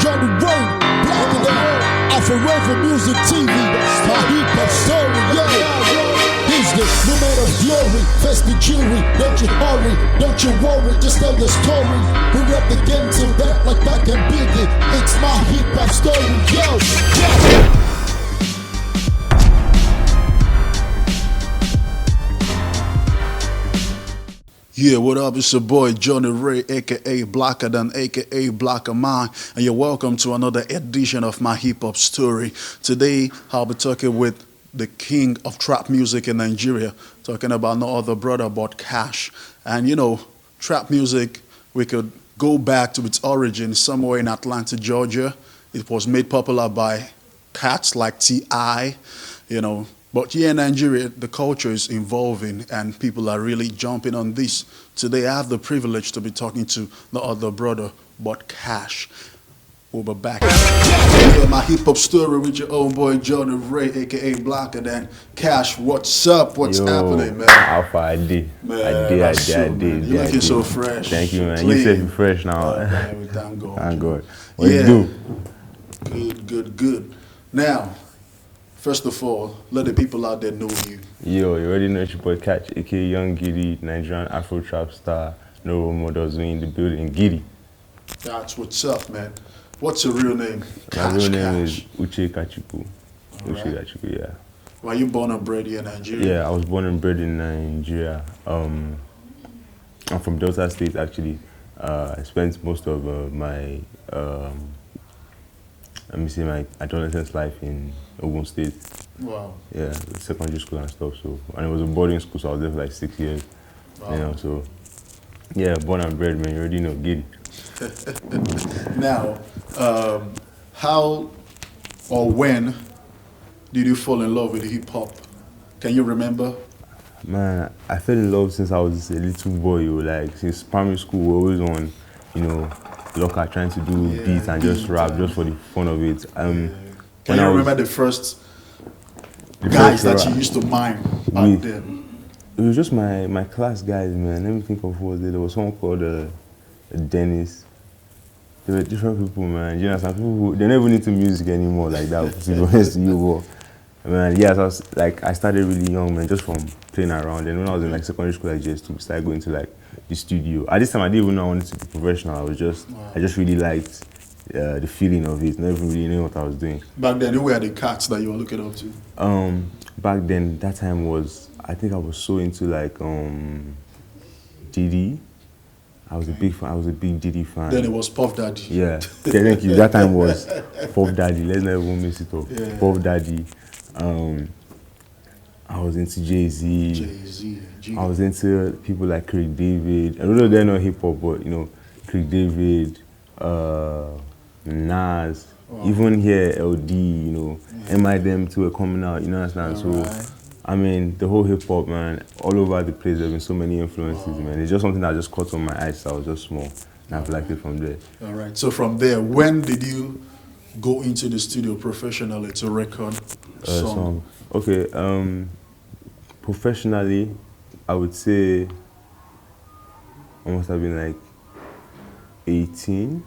Johnny Ray, Black and the AFOREVO Music TV, my hip-hop story, Here's the moment of glory, face the jury, don't you hurry, don't you worry, just tell the story. We rap the game till back like back and Biggie, it's my hip-hop story, yo. Yeah, what up? It's your boy Johnny Ray, aka Blacker Than, aka Blacker Man, and you're welcome to another edition of my hip hop story. Today, I'll be talking with the king of trap music in Nigeria, talking about no other brother but KACH'S. And you know, trap music, we could go back to its origin somewhere in Atlanta, Georgia. It was made popular by cats like T.I., you know. But here in Nigeria, the culture is evolving and people are really jumping on this. Today, I have the privilege to be talking to no other brother but KACH'S. We'll be back. Yeah, my hip-hop story with your own boy, Johnny Ray, a.k.a. Blacker Than. KACH'S, what's up? What's happening, man? Alpha, I did. I did. You're looking so fresh. Thank you, man. Clean. You said you're fresh now. Thank God. Thank God. What you do? Good. Now, first of all, let the people out there know you. Yo, you already know it's your boy KACH'S, aka Young Giddy, Nigerian Afro trap star, no role models, we in the building, Giddy. That's what's up, man. What's your real name? My real name is Uche Kachiku. Uche Kachiku, yeah. Were you born and bred here in Nigeria? Yeah, I was born and bred in Nigeria. I'm from Delta State, actually. I spent most of my my adolescence life in Ogun State. Wow. Yeah, secondary school and stuff. So, and it was a boarding school, so I was there for like 6 years. Wow. You know, so yeah, born and bred, man. You already know, Giddy. Now, how or when did you fall in love with hip hop? Can you remember? Man, I fell in love since I was a little boy. Like since primary school, we were always on, you know, locker trying to do beats and just rap just for the fun of it. Can you remember the first guys that you used to mime back then? It was just my class guys, man. Let me think of who was there. There was someone called Dennis. There were different people, man. You know, some people who, they never need to music anymore like that. To be honest with you, but man, yes, I started really young, man, just from playing around. And when I was in like secondary school, I just started going to like the studio. At this time, I didn't even know I wanted to be professional. I just really liked the feeling of it. Never really knew what I was doing. Back then, who were the cats that you were looking up to? Back then, that time was, I think I was so into like Diddy. I was a big fan. I was a big Diddy fan. Then it was Puff Daddy. Yeah, thank you. That time was Puff Daddy. Let's not even miss it up. Yeah. Puff Daddy. I was into Jay-Z. I was into people like Craig David. I don't know they're not hip hop, but you know, Craig David, Nas, even here LD, you know, M.I.D.M. too were coming out. You know what I'm saying? So, I mean, the whole hip hop, man, all over the place. There's been so many influences, man. It's just something that just caught on my eyes. So I was just small, and I've liked it from there. All right. So from there, when did you go into the studio professionally to record song? Okay, professionally, I would say I must have been like 18.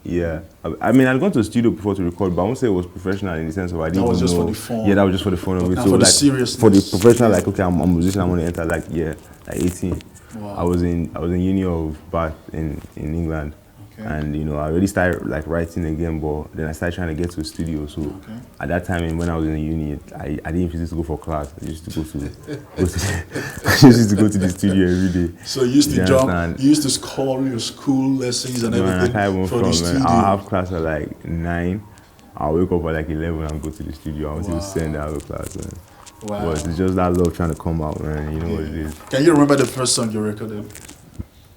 Yeah, I mean, I'd gone to the studio before to record, but I won't say it was professional in the sense of I didn't know. That was just for the fun. Yeah, that was just for the fun of it. So for the seriousness. For the professional, like, okay, I'm a musician, I'm gonna enter, like, yeah, like 18. Wow. I was in Uni of Bath in England. Okay. And you know, I already started like writing again, but then I started trying to get to a studio. So at that time, when I was in uni, I didn't used to go for class. I used to go to, I used to go to the studio every day. So you used to jump. You used to call your school lessons and everything for the studio. I'll have class at like 9. I'll wake up at like 11 and go to the studio until 10 out of class. Man. Wow. But it's just that love trying to come out, man. You know what it is. Can you remember the first song you recorded?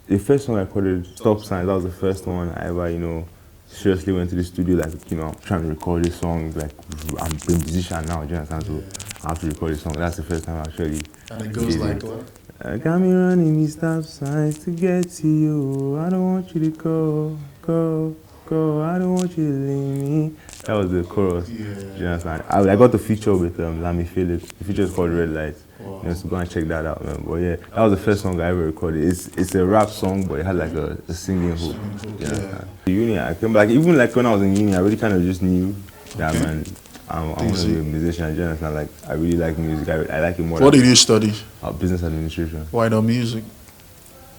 The first song I recorded, Stop Signs, that was the first one I ever, you know, seriously went to the studio, like, you know, I'm trying to record this song, like, I'm a musician now, do you understand? So I have to record this song. That's the first time actually. And it goes like what? Got me running these stop signs to get to you. I don't want you to go. Go, I don't want you to leave me. That was the chorus. Yeah. Do you understand? I got the feature with Lamy Phillips. The feature is called Red Lights. Wow. You know, so go and check that out, man. But yeah, that was the first song I ever recorded. It's a rap song, but it had like a singing hook. Yeah. Uni, I came back. Even like when I was in uni, I really kind of just knew that, man. I want to be a musician. Do you understand? Like I really like music. I like it more. What did you study? Business administration. Why not music?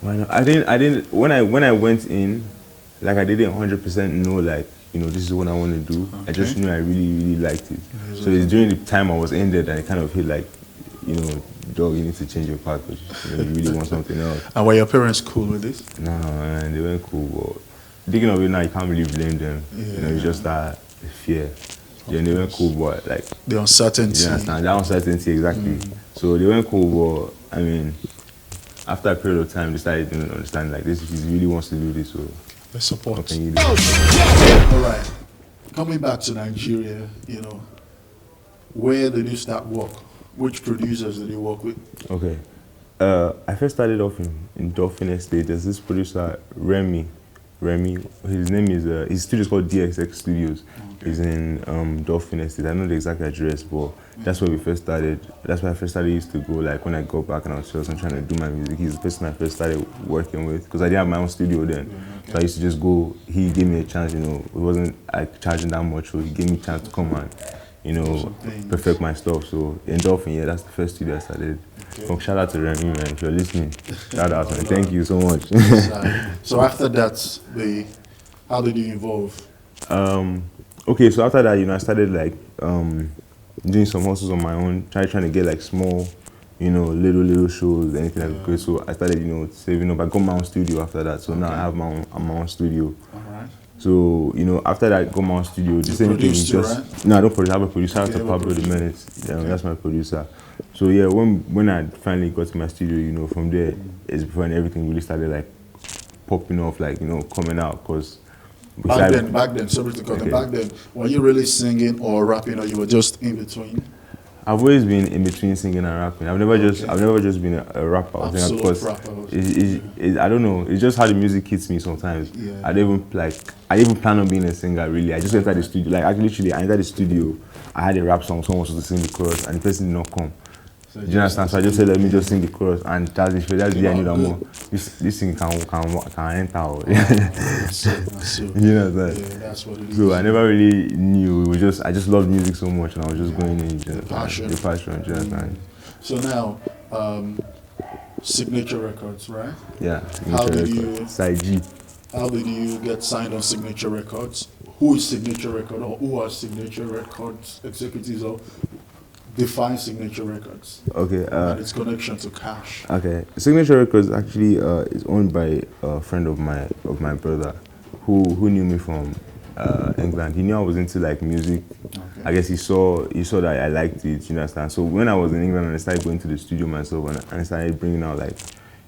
Why not? I didn't. When I went in, like I didn't 100% know like, you know, this is what I want to do. Okay. I just knew I really liked it. So it's during the time I was in there that I kind of hit like, you know, dog, you need to change your path because you know, you really want something else. And were your parents cool with this? No, man, they weren't cool. But thinking of it now, you can't really blame them. Yeah. You know, it's just that fear. Yeah, they weren't cool, but like The uncertainty. you understand that uncertainty exactly. So they weren't cool, but I mean, after a period of time, they started to understand like this. He really wants to do this, so The support. what can you do? All right. Coming back to Nigeria, you know, where did you start work? Which producers did you work with? Okay. I first started off in Dolphin Estate. There's this producer, Remy. His name is, his studio is called DXX Studios. Okay. He's in Dolphin Estate. I don't know the exact address, but that's where we first started. That's where I first started used to go, like when I got back and I was just trying to do my music. He's the person I first started working with, because I didn't have my own studio then. Okay. So I used to just go, he gave me a chance, you know, it wasn't like charging that much, so he gave me a chance to come and, you know, perfect my stuff. So in Dolphin, yeah, that's the first studio I started. Okay. Shout out to Remy, man, if you're listening. Shout out, man. Thank you so much. So after that, how did you evolve? Okay, so after that, you know, I started like doing some hustles on my own, trying to get like small, you know, little shows, anything like that. So I started, you know, saving up. I got my own studio after that. So now I have my own studio. All right. So, you know, after that, I got my own studio. The same thing, just right? no, I don't produce. I have a producer. After Pablo the Menace, that's my producer. So yeah, when I finally got to my studio, you know, from there is when everything really started like popping off, like, you know, coming out. Cause back then, sorry to cut. Back then, were you really singing or rapping, or you were just in between? I've always been in between singing and rapping. I've never just been a rapper. Absolute rapper. I don't know. It's just how the music hits me sometimes. Yeah. I didn't even plan on being a singer really. I just entered the studio. Like literally, I entered the studio. I had a rap song. Someone was supposed to sing the chorus, and the person did not come. Do you understand? So I just said, let me just sing the chorus, and that's the day I knew that more. This thing can enter. You know that. Yeah, that's what it is. So I never really knew. I just loved music so much, and I was just going in. The passion. Do you understand? So now, Signature Records, right? Yeah. How did you? Side G. How did you get signed on Signature Records? Who is Signature Record, or who are Signature Records executives, or define Signature Records? Okay. And its connection to Cash. Okay. Signature Records actually is owned by a friend of my brother, who knew me from England. He knew I was into like music. Okay. I guess he saw that I liked it. You understand? So when I was in England and I started going to the studio myself and I started bringing out like,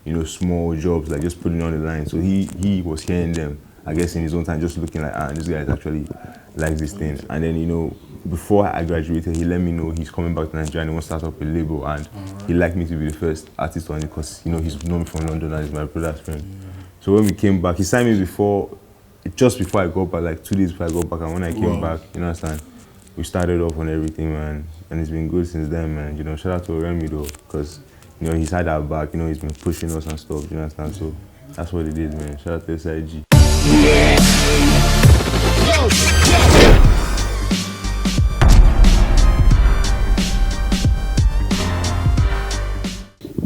you know, small jobs, like just putting on the line. So he was hearing them, I guess in his own time, just looking like, this guy is actually likes this thing. And then, you know, before I graduated, he let me know he's coming back to Nigeria and he wants to start up a label, and he liked me to be the first artist on it because, you know, he's known me from London and he's my brother's friend. So when we came back, he signed me just before I got back, like 2 days before I got back, and when I came back, you know, understand, we started off on everything, man, and it's been good since then, man. You know, shout out to Remy though, because, you know, he's had our back, you know, he's been pushing us and stuff, you understand, so that's what it is, man. Shout out to SIG.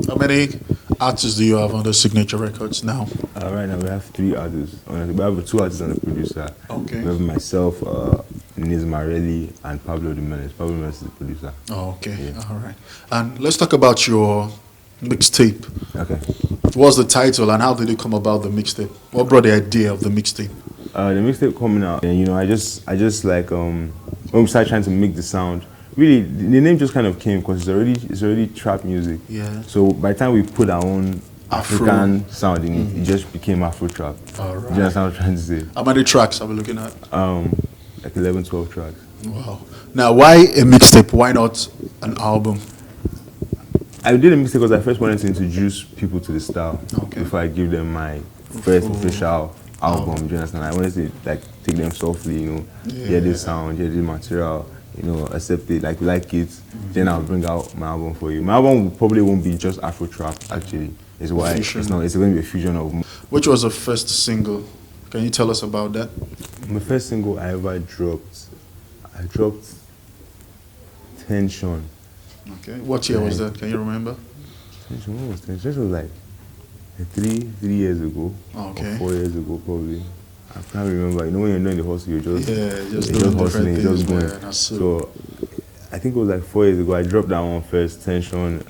How many artists do you have under Signature Records now? Right now we have 3 artists. We have 2 artists and a producer. Okay. We have myself, Niz Marelli, and Pablo the Menace. Pablo the Menace is the producer. Oh, okay. Yeah. All right. And let's talk about your mixtape. Okay. What's the title and how did it come about, the mixtape? What brought the idea of the mixtape? The mixtape coming out, and you know, I just like when we started trying to make the sound. Really, the name just kind of came because it's already trap music. Yeah. So by the time we put our own African sound in it, it just became Afro trap. All right. Do you understand what I'm trying to say? How many tracks are we looking at? Like 11, 12 tracks. Wow. Now, why a mixtape? Why not an album? I did a mixtape because I first wanted to introduce people to the style Okay. before I give them my first official album. Do you understand? I wanted to like take them softly, you know, hear this sound, hear this material, you know, accept it, like it. Then I'll bring out my album for you. My album probably won't be just Afro trap. Actually, is why it's not. It's going to be a fusion of. Which was the first single? Can you tell us about that? My first single I ever dropped. I dropped Tension. Okay. What year was that? Can you remember? Tension. What was Tension? Tension was like three years ago. Okay. Or 4 years ago, probably. I can't remember. You know, when you're doing the hustle, you're just doing hustling, just going. Man, So I think it was like 4 years ago. I dropped that one first. Tension.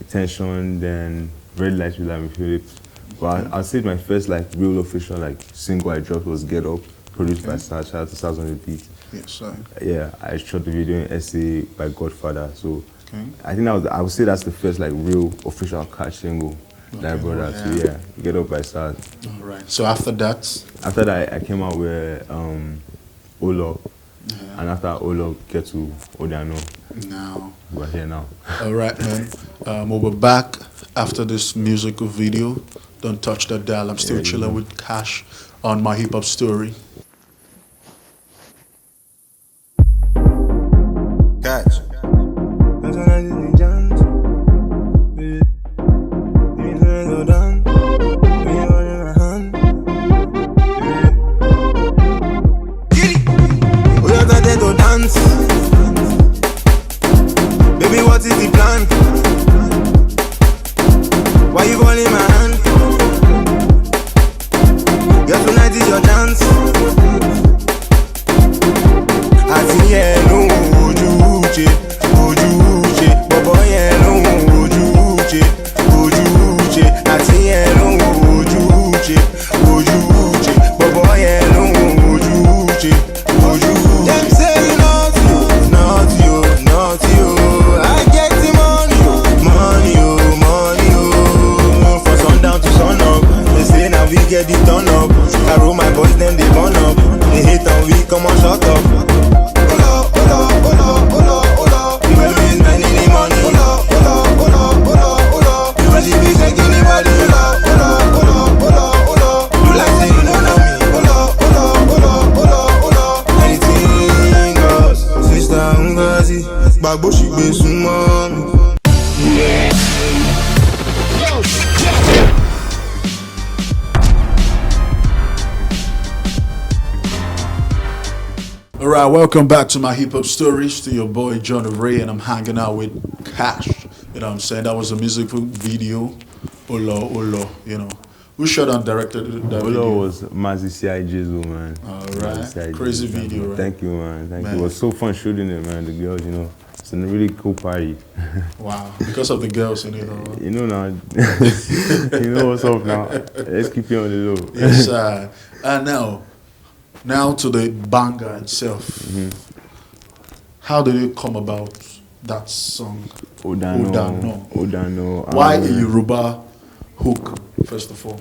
Tension. Then Red Lights with Lammy Phillips. But I'll say my first like real official like single I dropped was Get Up, produced by Saz. Shout out to Saz on the beat. Yes, sir. Yeah, I shot the video in SA by Godfather. So I think I would say that's the first like real official KACH'S single that I brought out. So yeah, Get Up by Saz. All right. So after that? After that, I came out with Olo. And after Olo, get to Odano. Now. We're here now. All right, man. We'll be back after this musical video. Don't touch that dial. I'm still chilling with KACH'S on my hip hop story. KACH'S. Baby, what is the plan? Why you holding my hand? Girl, tonight is your dance. I see yellow, Ojuche, Bobo yellow, Ojuche. I see yellow, Ojuche, Bobo yellow, Ojuche. Them say you not you. I get the money, for sundown to sun up. They say now we get it done up. I roll my boys, them they burn up. They hate on we, come on shut up. You will be spending the money. You will be taking the body. You like say you don't know me. Anything goes. Sister Ngozi, Bagbo she be sumo. All right, welcome back to my hip hop stories. To your boy Johnny Ray, and I'm hanging out with KACH'S. You know what I'm saying? That was a music video. Olo. You know, who shot and directed that video? Olo was Mazi CIJ's, man. All right, crazy video, right? Thank you, man. Thank you. It was so fun shooting it, man. The girls, you know, it's a really cool party. Wow, because of the girls in it, all. You know now, you know what's up now. Let's keep you on the low. Yes, sir. And now to the banger itself. How did it come about, that song? Odano. Why a Yoruba hook, first of all?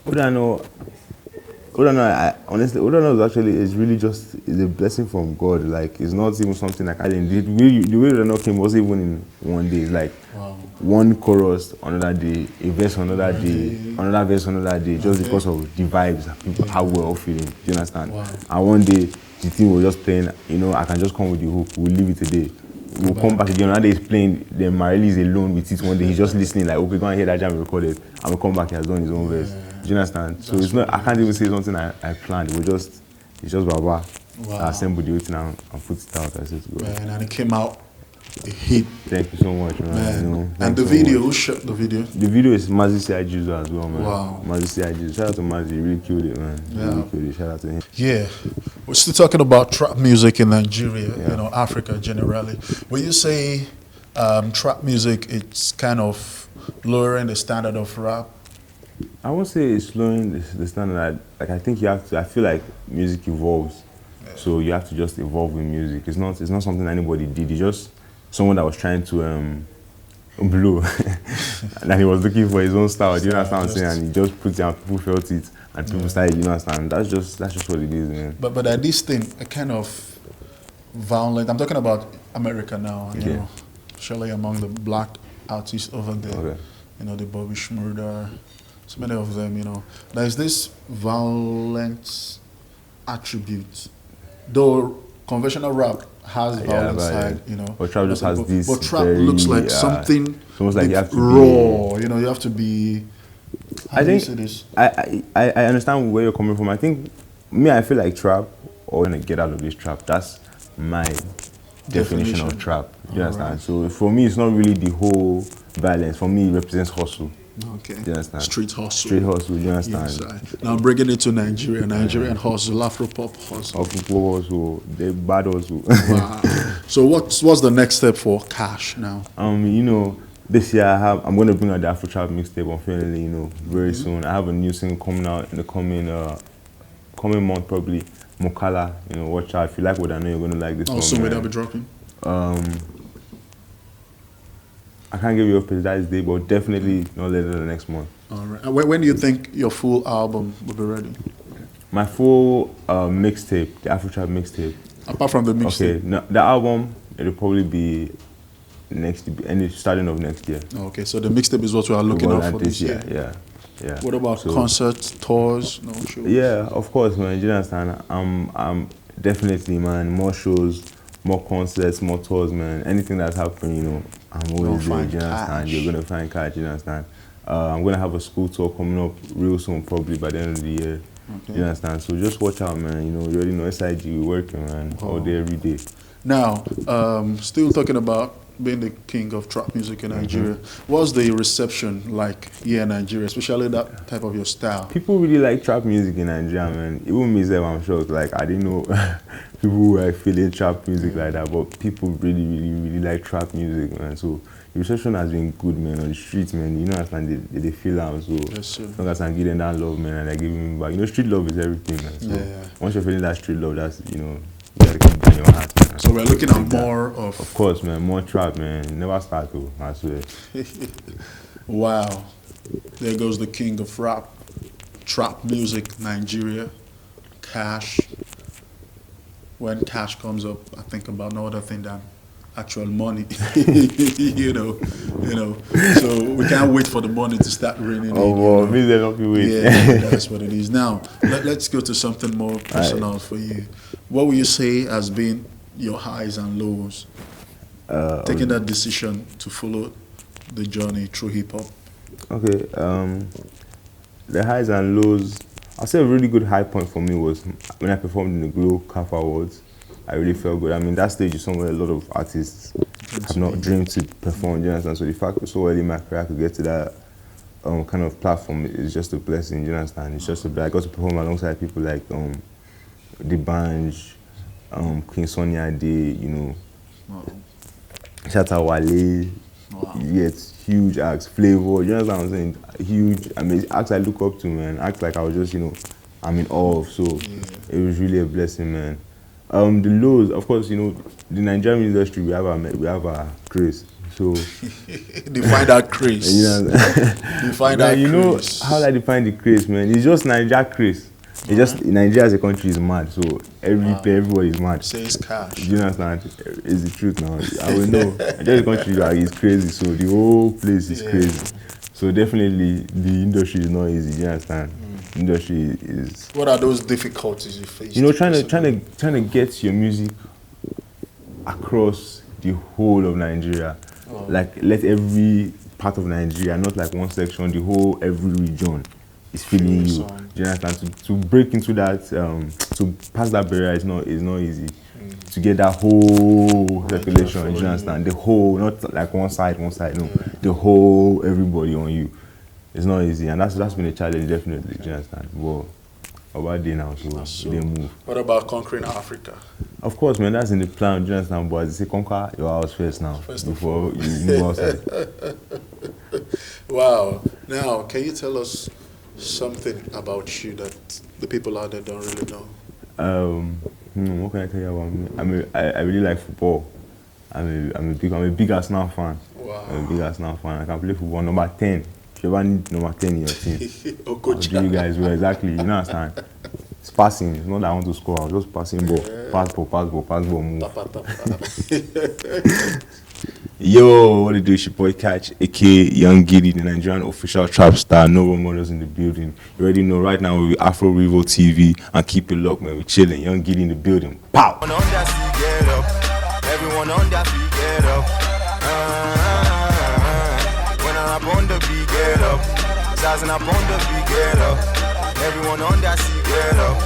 Odano, honestly, Odano is really just a blessing from God. Like, it's not even something like I didn't do. The way Odano came wasn't even in one day. It's like one chorus another day, a verse another day, another verse another day, just because of the vibes, how we're all feeling. Do you understand? And one day, the thing was just playing, you know, I can just come with the hook, we'll leave it today. We'll come back again. Another day he's playing, then Marley is alone with it one day. He's just listening, like, okay, go and hear that jam recorded. And we'll come back, he has done his own verse. Do you understand? So it's not, I can't even say something I planned. It's just Baba. I assembled the thing and put it out. I said to go. Man, and it came out a hit. Thank you so much, man. You know, and the video, who shot the video? The video is Mazi CIJ's as well, man. Wow. Mazi CIJ. Shout out to Mazi, he really killed it, man. Yeah. Really killed it. Shout out to him. Yeah. We're still talking about trap music in Nigeria, you know, Africa generally. When you say trap music, it's kind of lowering the standard of rap. I won't say it's slowing the standard. Like, I think you have to, I feel like music evolves. So you have to just evolve with music. It's not something anybody did. It's just someone that was trying to blow. And he was looking for his own style. Do you understand what I'm saying? And he just put it out, people felt it, and people started, you know, understand. That's just what it is, man. But at this thing, a kind of violent. I'm talking about America now, you know, surely among the black artists over there. You know, the Bobby Schmurder, So many of them, there's this violence attribute. Though conventional rap has Yeah, violence but, side, but trap just has this but trap very, looks like something it's almost like you have to raw. You have to be. How I do you think say this? I understand where you're coming from. I think I feel like trap or gonna get out of this trap. That's my definition of trap. Do you understand? Alright. So for me, it's not really the whole violence. For me, it represents hustle. Okay. Do you understand? Street hustle. Street hustle. Do you understand? Yes, now bringing it to Nigeria, Nigerian hustle, Afropop hustle. Of football hustle, the bad hustle. Wow. So what's the next step for Cash now? This year I'm gonna bring out the Afro Trap mixtape unfairly, very soon. I have a new single coming out in the coming month probably. Mokala, watch out. If you like what I know, you're gonna like this one. Soon will that be dropping? I can't give you a precise date, but definitely not later than next month. All right. And when do you think your full album will be ready? My full mixtape, the Afro Trap mixtape. Apart from the mixtape. Okay, no, the album it'll probably be starting of next year. Okay, so the mixtape is what we are looking out for this year. Yeah. What about concerts, tours, no shows? Yeah, of course, man. Do you understand? I'm definitely, man. More shows, more concerts, more tours, man. Anything that's happening, I'm always there. Do you understand? You're gonna find Catch. You understand? I'm gonna have a school tour coming up real soon, probably by the end of the year. Okay. You understand? So just watch out, man. You already know SIG, we're working, man, all day, every day. Now, still talking about being the king of trap music in Nigeria, what's the reception like here in Nigeria, especially that type of your style? People really like trap music in Nigeria, man. Even me, I'm shocked. Like, I didn't know people were feeling trap music like that, but people really, really, really like trap music, man. So the reception has been good, man, on the streets, man. They feel out, so yes, as long as I'm giving that love, man, and they're giving me back. Street love is everything, man. So once you're feeling that street love, that's, you gotta keep it in your heart, man. So we're looking at more of... Of course, man, more trap, man. Never start to, I swear. Wow. There goes the king of rap, trap music, Nigeria, Cash. When Cash comes up, I think about no other thing than actual money. So we can't wait for the money to start raining. Me, they're not be waiting. Yeah, that's what it is. Now, let's go to something more personal for you. What would you say has been your highs and lows? Taking that decision to follow the journey through hip hop. Okay, the highs and lows. I'll say a really good high point for me was when I performed in the Glow CAF Awards. I really felt good. I mean, that stage is somewhere a lot of artists have not dreamed to perform, you understand? So the fact that so early in my career I could get to that kind of platform is just a blessing, you understand? It's just I got to perform alongside people like The Banj, Queen Sonia Ade, Shatta Wale, yet huge acts, Flavor, you know what I'm saying? Huge, acts I look up to, man. Acts like I was just, I'm in awe of, so it was really a blessing, man. The lows, of course, the Nigerian industry, we have our craze. So define that craze. Define that craze. How I define the craze, man? It's just Nigeria craze. It's just Nigeria as a country is mad. So everybody is mad. Says Cash. Do you understand? It's the truth now. I will know. Nigeria as a country is crazy. So the whole place is crazy. So definitely the industry is not easy. Do you understand? Industry is. What are those difficulties you face? Trying to get your music across the whole of Nigeria. Like let every part of Nigeria, not like one section, every region is feeling you. Do you understand? To break into that, to pass that barrier is not easy. To get that whole circulation, do you understand? The whole, not like one side, no. The whole, everybody on you. It's not easy, and that's been a challenge, definitely. Do you understand? But about day now, so they move. What about conquering Africa? Of course, man, that's in the plan. Do you understand? But as they say, conquer your house first now, before you move outside. Wow. Now, can you tell us something about you that the people out there don't really know? What can I tell you about me? I really like football. I'm a big Arsenal fan. Wow. I'm a big Arsenal fan. I can play football. Number 10. If you ever need number 10 in your team, I'll do you guys well. Exactly. You understand? It's passing. It's not that I want to score. I'm just passing ball. Pass ball, move. Yo, what it do? It's your boy Catch, aka Young Giddy, the Nigerian official trap star. No role models in the building. You already know. Right now we're with AFOREVO TV and keep it locked, man. We're chilling. Young Giddy in the building. Pow. On their feet, get up. Everyone on their feet, get up. When I rap on the beat, get up. Sizing up on the beat, get up. Everyone on their seat, get up.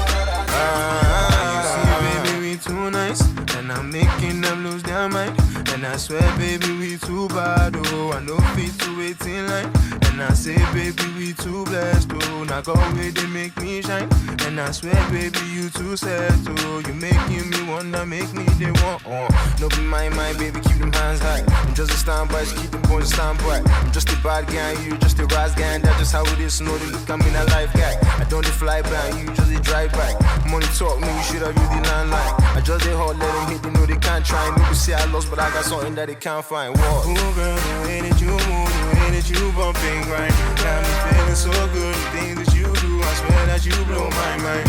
You see, baby, we too nice, and I'm making them lose their mind. And I swear, baby, we too bad, oh. I know fit to wait in line. And I say, baby, we too blessed, oh. Now go away, they make me shine. And I swear, baby, you too sad, oh. You making me wonder, make me they want, oh. No be my baby, keep them hands high. I'm just a standby, so keep them boys standby. I'm just a bad guy, you just a rise guy. And that's just how it is, so know they look, I'm in a life guy. I don't fly by, you just a drive by. Money talk, me, you should have used the landline. I just a hard, let them hit, they know they can't try. Maybe say I lost, but I got something that they can't find. What? Ooh, girl, the way that you move, the way that you bump and grind, got me feeling so good. The things that you do, I swear that you blow my mind.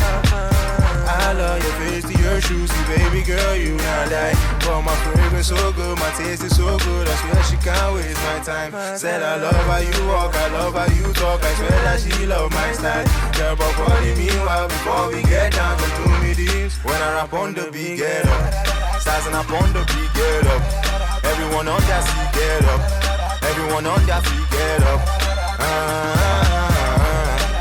I love your face to your shoes, see, baby girl, you not die. But my fragrance so good, my taste is so good. I swear she can't waste my time. Said I love how you walk, I love how you talk. I swear that she love my style. Girl, but body meanwhile, before we get down, don't do me this. When I rap on the beat, get up. Sizing up on the beat, get up. Everyone on their seat, get up. Everyone on their feet, get up.